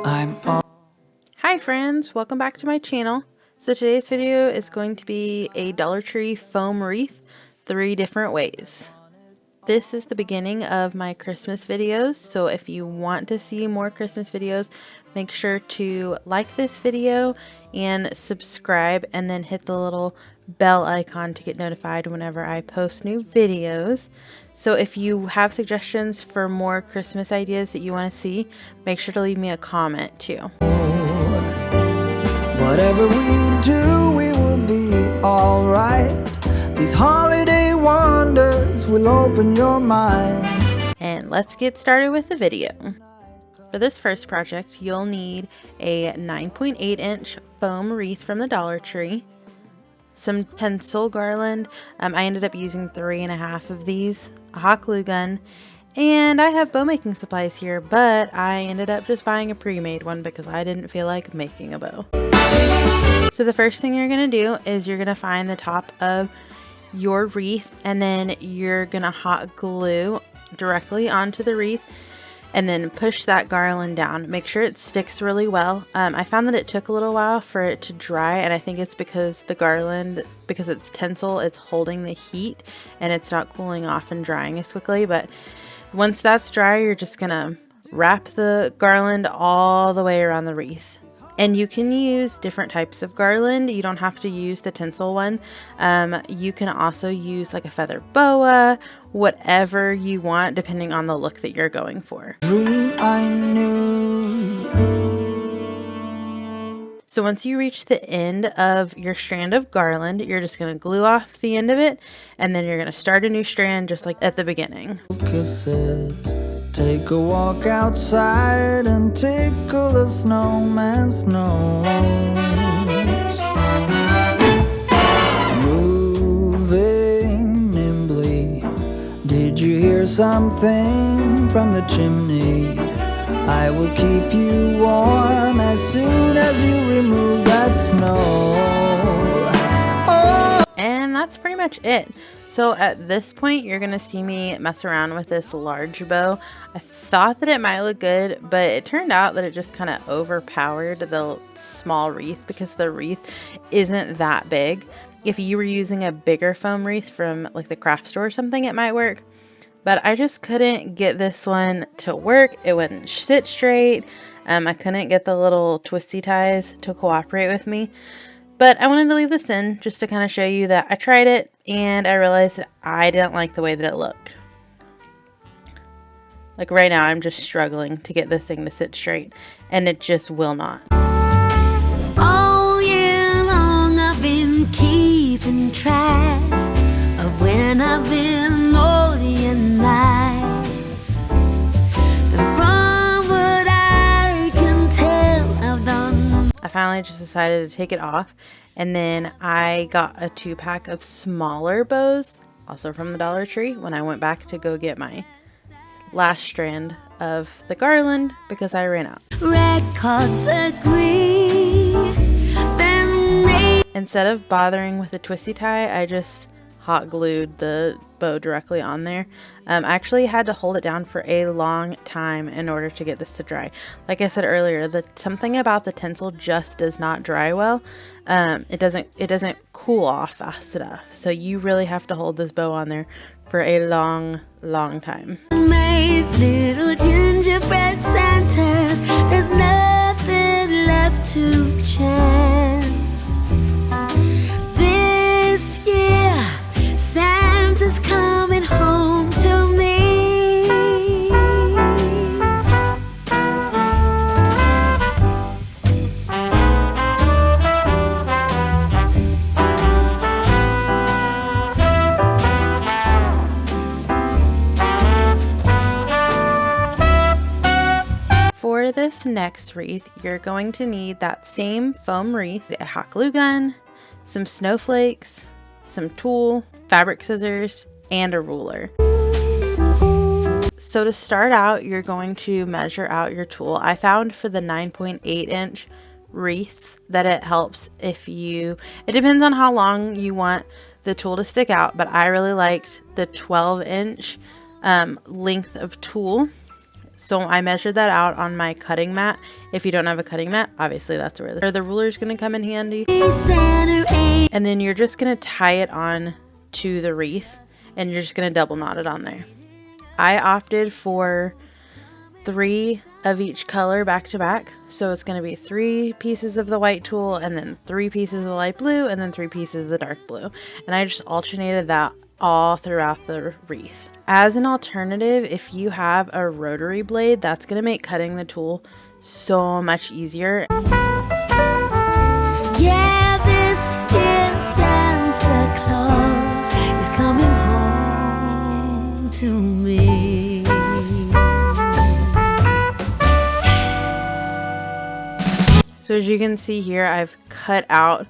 till I'm all. Hi friends, welcome back to my channel. So today's video is going to be a Dollar Tree foam wreath 3 different ways. This is the beginning of my Christmas videos, so if you want to see more Christmas videos, make sure to like this video and subscribe, and then hit the little bell icon to get notified whenever I post new videos. So if you have suggestions for more Christmas ideas that you want to see, make sure to leave me a comment too. Whatever we do, we will be alright. These holiday wonders will open your mind. And let's get started with the video. For this first project, you'll need a 9.8 inch foam wreath from the Dollar Tree, some Tinsel garland. I ended up using 3.5 of these, a hot glue gun, and I have bow making supplies here, but I ended up just buying a pre-made one because I didn't feel like making a bow. So the first thing you're going to do is you're going to find the top of your wreath, and then you're going to hot glue directly onto the wreath and then push that garland down. Make sure it sticks really well. I found that it took a little while for it to dry, and I think it's because the garland, because it's tinsel, it's holding the heat and it's not cooling off and drying as quickly. But once that's dry, you're just gonna wrap the garland all the way around the wreath. And you can use different types of garland. You don't have to use the tinsel one. You can also use like a feather boa, whatever you want, depending on the look that you're going for. Dream I knew. So once you reach the end of your strand of garland, you're just going to glue off the end of it, and then you're going to start a new strand just like at the beginning. Kisses. Take a walk outside and tickle the snowman's nose. Moving nimbly, did you hear something from the chimney? I will keep you warm as soon as you remove that snow. Oh. And that's pretty much it. So at this point, you're going to see me mess around with this large bow. I thought that it might look good, but it turned out that it just kind of overpowered the small wreath because the wreath isn't that big. If you were using a bigger foam wreath from like the craft store or something, it might work. But I just couldn't get this one to work. It wouldn't sit straight. I couldn't get the little twisty ties to cooperate with me. But I wanted to leave this in just to kind of show you that I tried it and I realized that I didn't like the way that it looked. Like right now, I'm just struggling to get this thing to sit straight, and it just will not. All year long I've been keeping track of when I've been naughty and nice. And from what I can tell, I've done. I finally just decided to take it off, and then I got a 2-pack of smaller bows, also from the Dollar Tree, when I went back to go get my last strand of the garland because I ran out. Records agree. Instead of bothering with the twisty tie, I just hot glued the bow directly on there. I actually had to hold it down for a long time in order to get this to dry. Like I said earlier, something about the tinsel just does not dry well. It doesn't cool off fast enough. So you really have to hold this bow on there for a long time. Made little gingerbread Santas. There's nothing left to chance. This year Santa's coming home to me. For this next wreath, you're going to need that same foam wreath, a hot glue gun, some snowflakes, some Tulle, fabric scissors, and a ruler. So to start out, you're going to measure out your Tulle. I found for the 9.8 inch wreaths that it helps if it depends on how long you want the Tulle to stick out, but I really liked the 12 inch length of Tulle. So I measured that out on my cutting mat. If you don't have a cutting mat, obviously that's where the ruler is going to come in handy. And then you're just going to tie it on to the wreath, and you're just going to double knot it on there. I opted for 3 of each color back to back. So it's going to be 3 pieces of the white tulle, and then 3 pieces of the light blue, and then 3 pieces of the dark blue. And I just alternated that all throughout the wreath. As an alternative, if you have a rotary blade, that's going to make cutting the tulle so much easier. Yeah, this year Santa Claus is coming home to me. So as you can see here, I've cut out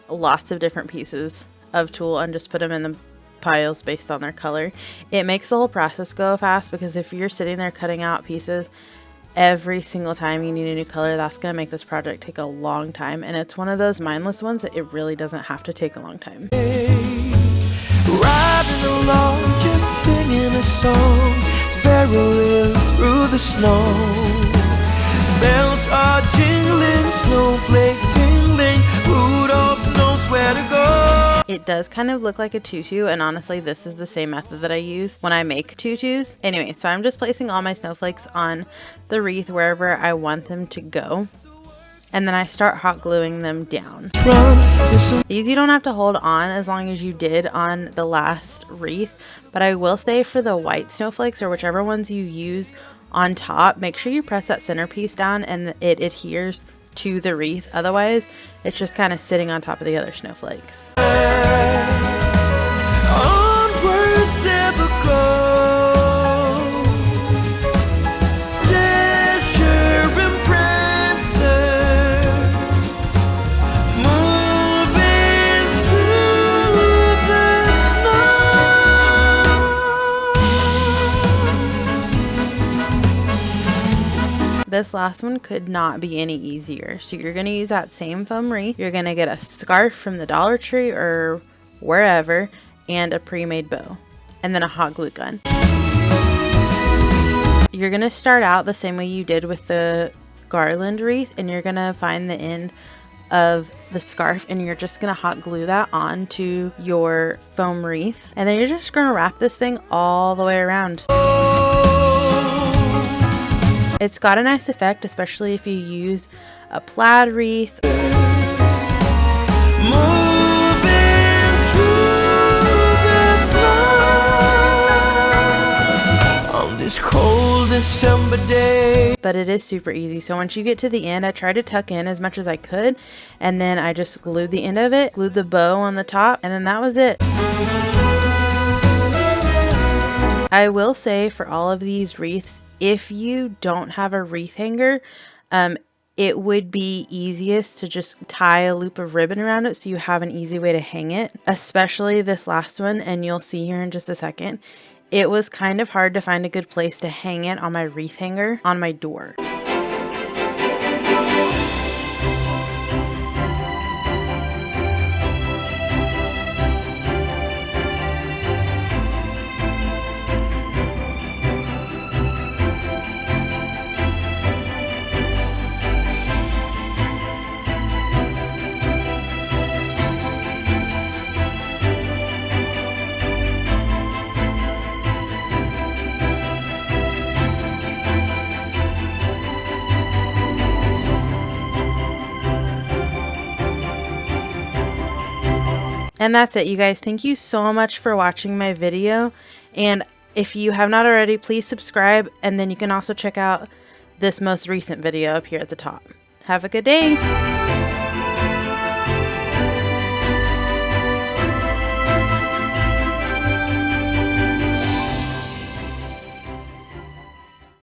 lots of different pieces of tulle and just put them in the piles based on their color. It makes the whole process go fast, because if you're sitting there cutting out pieces every single time you need a new color, that's going to make this project take a long time. And it's one of those mindless ones that it really doesn't have to take a long time. Riding along, just singing a song, barreling through the snow. Bells are jingling, snowflakes tingling, Rudolph knows where to go. It does kind of look like a tutu, and honestly this is the same method that I use when I make tutus. Anyway, so I'm just placing all my snowflakes on the wreath wherever I want them to go, and then I start hot gluing them down. These you don't have to hold on as long as you did on the last wreath, but I will say for the white snowflakes, or whichever ones you use on top, make sure you press that centerpiece down and it adheres to the wreath. Otherwise it's just kind of sitting on top of the other snowflakes. Onwards ever go. Dasher and Prancer, moving through the snow. This last one could not be any easier. So you're going to use that same foam wreath. You're going to get a scarf from the Dollar Tree or wherever, and a pre-made bow, and then a hot glue gun. You're going to start out the same way you did with the garland wreath, and you're going to find the end of the scarf, and you're just going to hot glue that onto your foam wreath, and then you're just going to wrap this thing all the way around. It's got a nice effect, especially if you use a plaid wreath. This cold December day. But it is super easy. So once you get to the end, I tried to tuck in as much as I could, and then I just glued the end of it, glued the bow on the top, and then that was it. I will say for all of these wreaths, if you don't have a wreath hanger, it would be easiest to just tie a loop of ribbon around it so you have an easy way to hang it, especially this last one, and you'll see here in just a second. It was kind of hard to find a good place to hang it on my wreath hanger on my door. And that's it, you guys. Thank you so much for watching my video. And if you have not already, please subscribe. And then you can also check out this most recent video up here at the top. Have a good day.